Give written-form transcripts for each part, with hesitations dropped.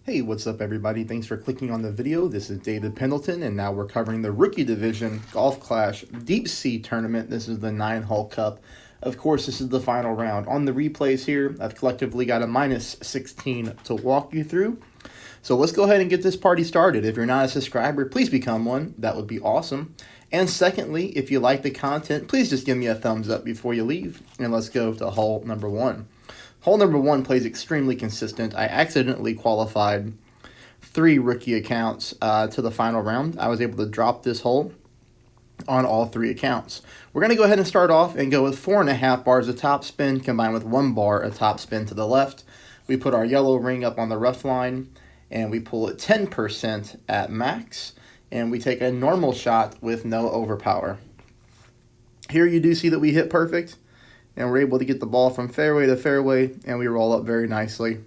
Hey, what's up everybody? Thanks for clicking on the video. This is David Pendleton, and now we're covering the Rookie Division Golf Clash Deep Sea Tournament. This is the 9-hole cup. Of course, this is the final round. On the replays here, I've collectively got a minus 16 to walk you through. So let's go ahead and get this party started. If you're not a subscriber, please become one. That would be awesome. And secondly, if you like the content, please just give me a thumbs up before you leave. And let's go to hole number one. Hole number one plays extremely consistent. I accidentally qualified 3 rookie accounts to the final round. I was able to drop this hole on all 3 accounts. We're going to go ahead and start off and go with 4.5 bars of top spin combined with 1 bar of top spin to the left. We put our yellow ring up on the rough line and we pull it 10% at max, and we take a normal shot with no overpower. Here you do see that we hit perfect, and we're able to get the ball from fairway to fairway, and we roll up very nicely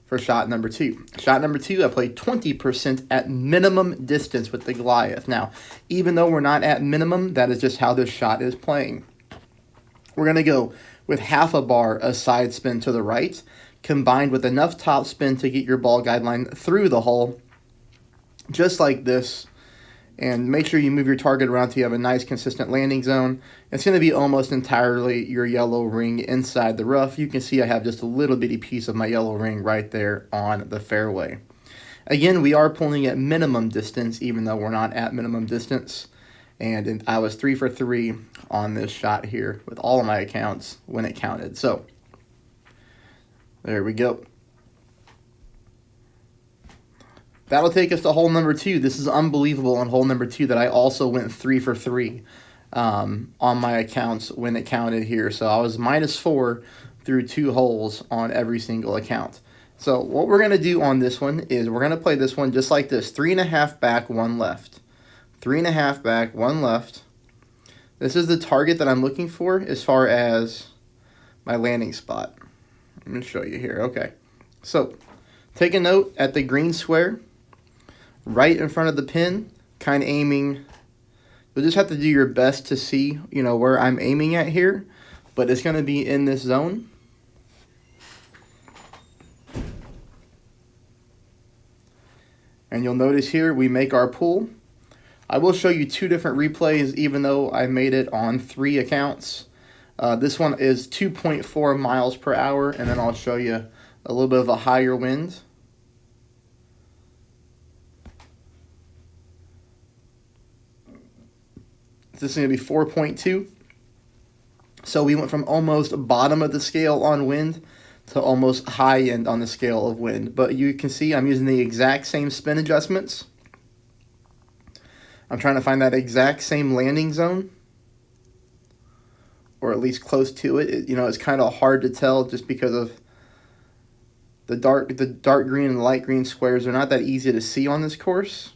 for shot number 2. Shot number 2, I played 20% at minimum distance with the Goliath. Now, even though we're not at minimum, that is just how this shot is playing. We're going to go with half a bar of side spin to the right, combined with enough top spin to get your ball guideline through the hole, just like this. And make sure you move your target around till you have a nice consistent landing zone. It's going to be almost entirely your yellow ring inside the rough. You can see I have just a little bitty piece of my yellow ring right there on the fairway. Again, we are pulling at minimum distance, even though we're not at minimum distance. And I was 3 for 3 on this shot here with all of my accounts when it counted. So there we go. That'll take us to hole number 2. This is unbelievable on hole number 2 that I also went 3 for 3 on my accounts when it counted here. So I was minus 4 through 2 holes on every single account. So what we're going to do on this one is we're going to play this one just like this. 3.5 back, 1 left. 3.5 back, 1 left. This is the target that I'm looking for as far as my landing spot. I'm going to show you here. Okay. So take a note at the green square, right in front of the pin, kind of aiming. You'll just have to do your best to see, where I'm aiming at here, but it's going to be in this zone. And you'll notice here we make our pull. I will show you 2 different replays, even though I made it on 3 accounts. This one is 2.4 miles per hour, and then I'll show you a little bit of a higher wind. This is going to be 4.2. So we went from almost bottom of the scale on wind to almost high end on the scale of wind. But you can see I'm using the exact same spin adjustments. I'm trying to find that exact same landing zone, or at least close to it. It's kind of hard to tell just because of the dark green and light green squares are not that easy to see on this course.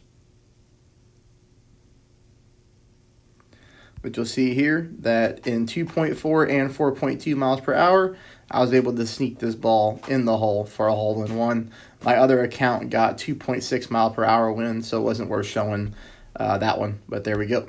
But you'll see here that in 2.4 and 4.2 miles per hour, I was able to sneak this ball in the hole for a hole-in-one. My other account got 2.6 mile per hour wind, so it wasn't worth showing that one. But there we go.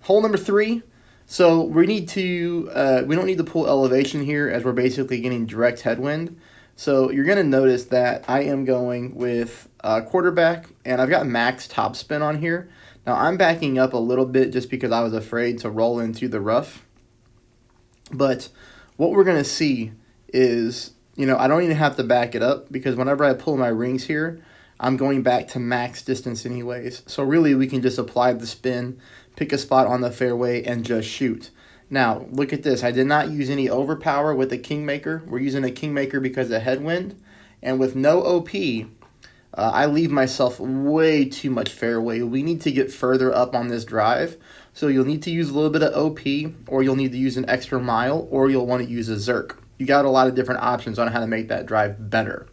Hole number 3. So we don't need to pull elevation here, as we're basically getting direct headwind. So you're going to notice that I am going with quarterback, and I've got max top spin on here. Now I'm backing up a little bit just because I was afraid to roll into the rough. But what we're going to see is, I don't even have to back it up, because whenever I pull my rings here, I'm going back to max distance anyways. So really we can just apply the spin, pick a spot on the fairway, and just shoot. Now, look at this. I did not use any overpower with the Kingmaker. We're using a Kingmaker because of headwind. And with no OP, I leave myself way too much fairway. We need to get further up on this drive. So you'll need to use a little bit of OP, or you'll need to use an extra mile, or you'll want to use a Zerk. You got a lot of different options on how to make that drive better.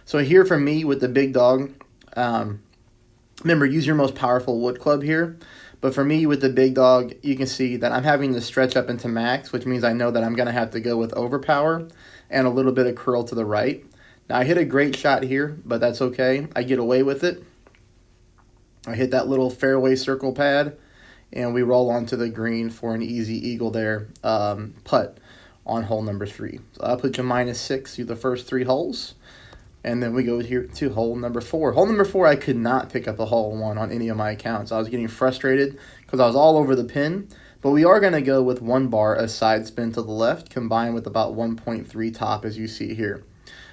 So here for me with the big dog, remember, use your most powerful wood club here. But for me with the big dog, you can see that I'm having to stretch up into max, which means I know that I'm going to have to go with overpower and a little bit of curl to the right. Now I hit a great shot here, but that's okay. I get away with it. I hit that little fairway circle pad, and we roll onto the green for an easy eagle there, putt on hole number 3. So I'll put you -6 through the first 3 holes. And then we go here to hole number 4. Hole number 4, I could not pick up a hole in one on any of my accounts. I was getting frustrated because I was all over the pin. But we are going to go with 1 bar, a side spin to the left, combined with about 1.3 top, as you see here.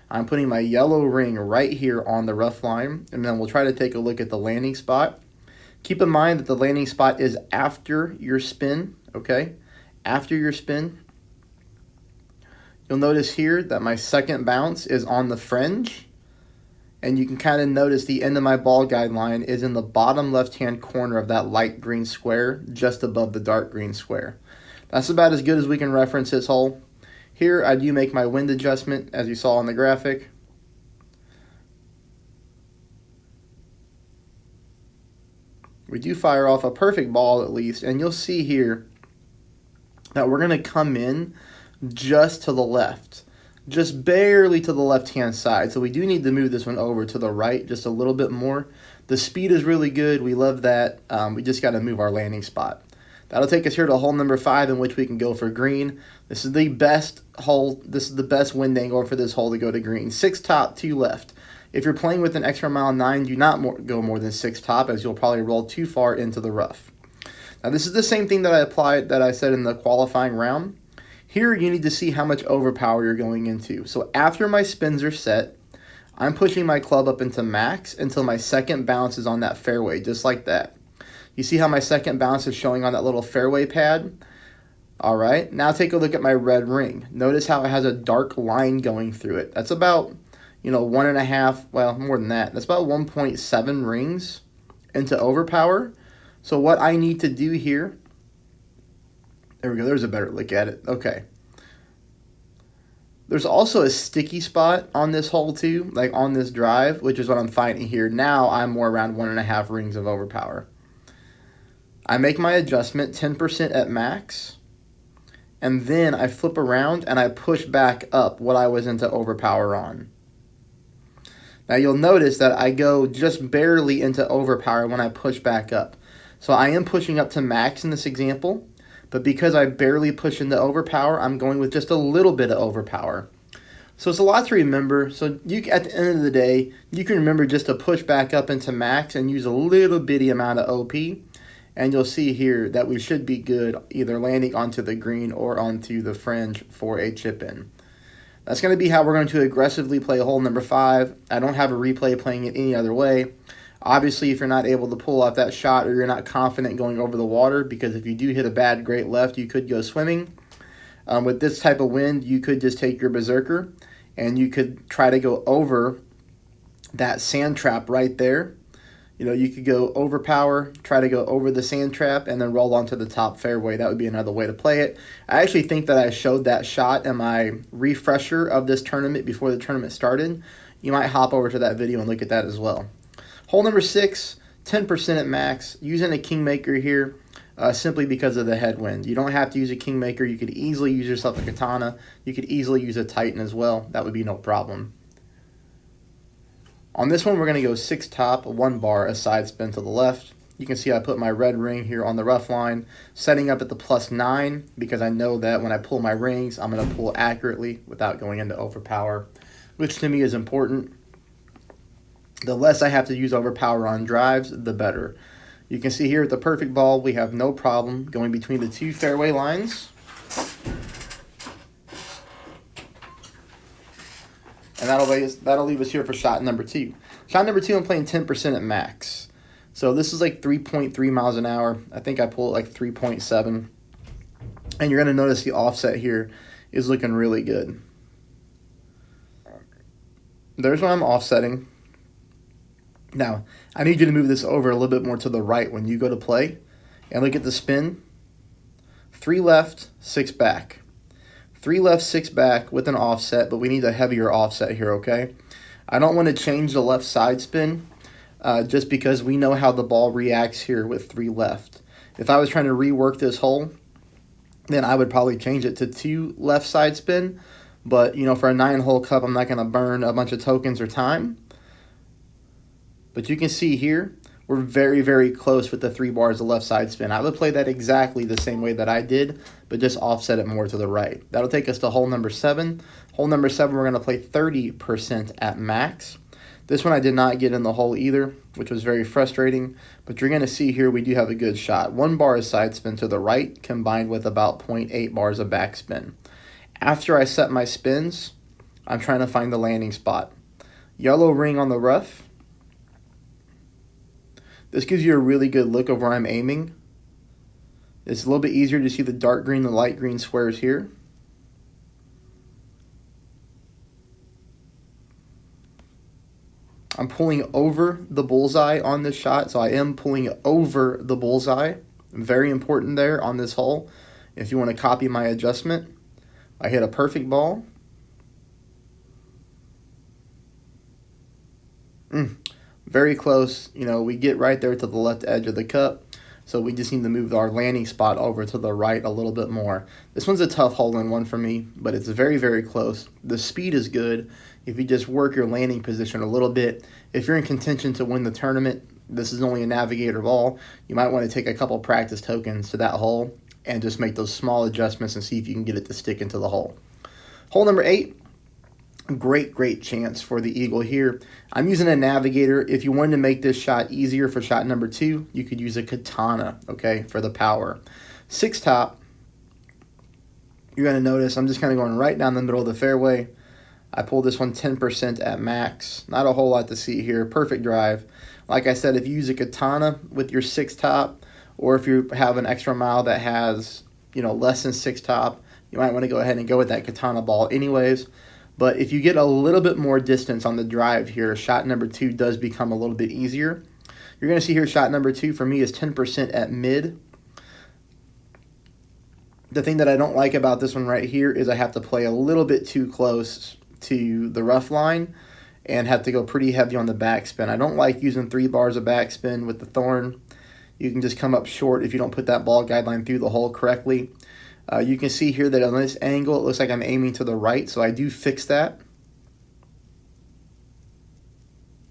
I'm putting my yellow ring right here on the rough line, and then we'll try to take a look at the landing spot. Keep in mind that the landing spot is after your spin, okay? After your spin. You'll notice here that my second bounce is on the fringe, and you can kind of notice the end of my ball guide line is in the bottom left-hand corner of that light green square, just above the dark green square. That's about as good as we can reference this hole. Here, I do make my wind adjustment, as you saw on the graphic. We do fire off a perfect ball at least, and you'll see here that we're going to come in just to the left, just barely to the left-hand side. So we do need to move this one over to the right just a little bit more. The speed is really good. We love that. We just got to move our landing spot. That'll take us here to hole number 5, in which we can go for green. This is the best hole. This is the best wind angle for this hole to go to green. 6 top, 2 left. If you're playing with an extra mile 9, do not go more than 6 top, as you'll probably roll too far into the rough. Now this is the same thing that I said in the qualifying round. Here you need to see how much overpower you're going into. So after my spins are set, I'm pushing my club up into max until my second bounce is on that fairway, just like that. You see how my second bounce is showing on that little fairway pad? All right, now take a look at my red ring. Notice how it has a dark line going through it. That's about, 1.5, well, more than that. That's about 1.7 rings into overpower. So what I need to do here, there we go, there's a better look at it. Okay. There's also a sticky spot on this hole too, like on this drive, which is what I'm finding here. Now I'm more around 1.5 rings of overpower. I make my adjustment 10% at max, and then I flip around and I push back up what I was into overpower on. Now you'll notice that I go just barely into overpower when I push back up. So I am pushing up to max in this example, but because I barely push into overpower, I'm going with just a little bit of overpower. So it's a lot to remember. So at the end of the day, you can remember just to push back up into max and use a little bitty amount of OP. And you'll see here that we should be good either landing onto the green or onto the fringe for a chip in. That's going to be how we're going to aggressively play hole number 5. I don't have a replay playing it any other way. Obviously, if you're not able to pull off that shot or you're not confident going over the water, because if you do hit a bad great left, you could go swimming. With this type of wind, you could just take your berserker and you could try to go over that sand trap right there. You could go overpower, try to go over the sand trap, and then roll onto the top fairway. That would be another way to play it. I actually think that I showed that shot in my refresher of this tournament before the tournament started. You might hop over to that video and look at that as well. Hole number 6, 10% at max. Using a Kingmaker here simply because of the headwind. You don't have to use a Kingmaker. You could easily use yourself a Katana. You could easily use a Titan as well. That would be no problem. On this one, we're going to go 6 top, 1 bar, a side spin to the left. You can see I put my red ring here on the rough line, setting up at the +9 because I know that when I pull my rings, I'm going to pull accurately without going into overpower, which to me is important. The less I have to use overpower on drives, the better. You can see here at the perfect ball, we have no problem going between the 2 fairway lines. And that'll leave us here for shot number 2. Shot number 2, I'm playing 10% at max. So this is like 3.3 miles an hour. I think I pull it like 3.7. And you're going to notice the offset here is looking really good. There's where I'm offsetting. Now, I need you to move this over a little bit more to the right when you go to play. And look at the spin. 3 left, 6 back. 3 left, 6 back with an offset, but we need a heavier offset here, okay? I don't want to change the left side spin just because we know how the ball reacts here with 3 left. If I was trying to rework this hole, then I would probably change it to 2 left side spin. But, for a 9-hole cup, I'm not going to burn a bunch of tokens or time. But you can see here, We're very, very close with the 3 bars of left side spin. I would play that exactly the same way that I did, but just offset it more to the right. That'll take us to hole number 7. Hole number 7, we're going to play 30% at max. This one I did not get in the hole either, which was very frustrating, but you're going to see here we do have a good shot. 1 bar of side spin to the right combined with about 0.8 bars of backspin. After I set my spins, I'm trying to find the landing spot. Yellow ring on the rough. This gives you a really good look of where I'm aiming. It's a little bit easier to see the dark green and light green squares here. I'm pulling over the bullseye on this shot, so I am pulling over the bullseye. Very important there on this hole. If you want to copy my adjustment, I hit a perfect ball. Very close. You know, we get right there to the left edge of the cup, so we just need to move our landing spot over to the right a little bit more. This one's a tough hole-in-one for me, but it's very, very close. The speed is good if you just work your landing position a little bit. If you're in contention to win the tournament, this is only a navigator ball, you might want to take a couple practice tokens to that hole and just make those small adjustments and see if you can get it to stick into the hole. Hole number 8. Great chance for the eagle here. I'm using a navigator. If you wanted to make this shot easier for shot number 2, you could use a katana, okay, for the power. 6 top, you're going to notice I'm just kind of going right down the middle of the fairway. I pulled this one 10% at max. Not a whole lot to see here. Perfect drive. Like I said, if you use a katana with your 6 top, or if you have an extra mile that has, you know, less than 6 top, you might want to go ahead and go with that katana ball anyways. But if you get a little bit more distance on the drive here, shot number 2 does become a little bit easier. You're going to see here shot number 2 for me is 10% at mid. The thing that I don't like about this one right here is I have to play a little bit too close to the rough line and have to go pretty heavy on the backspin. I don't like using 3 bars of backspin with the thorn. You can just come up short if you don't put that ball guideline through the hole correctly. You can see here that on this angle, it looks like I'm aiming to the right, so I do fix that.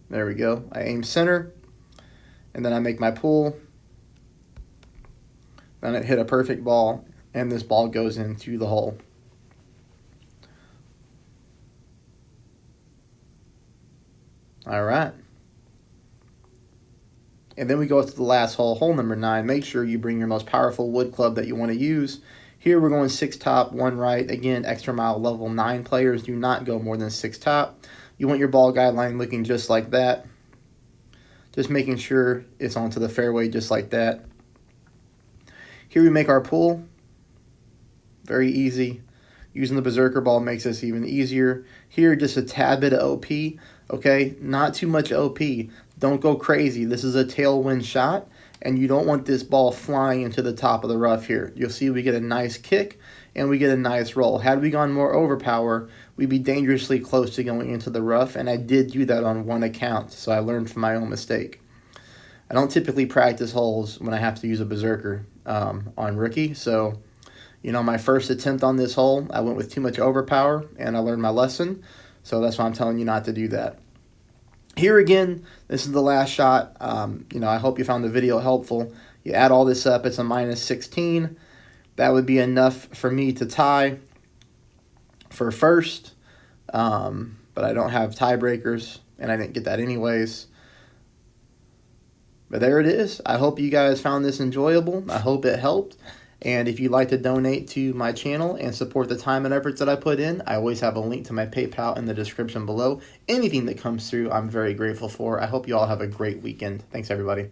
There we go. I aim center, and then I make my pull. Then I hit a perfect ball, and this ball goes into the hole. All right. And then we go to the last hole, hole number 9. Make sure you bring your most powerful wood club that you want to use. Here we're going 6 top, 1 right. Again, extra mile level 9 players do not go more than 6 top. You want your ball guideline looking just like that. Just making sure it's onto the fairway just like that. Here we make our pull. Very easy. Using the berserker ball makes this even easier. Here, just a tad bit of OP. Okay, not too much OP. Don't go crazy. This is a tailwind shot, and you don't want this ball flying into the top of the rough here. You'll see we get a nice kick, and we get a nice roll. Had we gone more overpower, we'd be dangerously close to going into the rough, and I did do that on one account, so I learned from my own mistake. I don't typically practice holes when I have to use a berserker on rookie, so you know, my first attempt on this hole, I went with too much overpower, and I learned my lesson, so that's why I'm telling you not to do that. Here again, this is the last shot. You know, I hope you found the video helpful. You add all this up, it's a minus 16. That would be enough for me to tie for first, but I don't have tiebreakers, and I didn't get that anyways. But there it is. I hope you guys found this enjoyable. I hope it helped. And if you'd like to donate to my channel and support the time and efforts that I put in, I always have a link to my PayPal in the description below. Anything that comes through, I'm very grateful for. I hope you all have a great weekend. Thanks, everybody.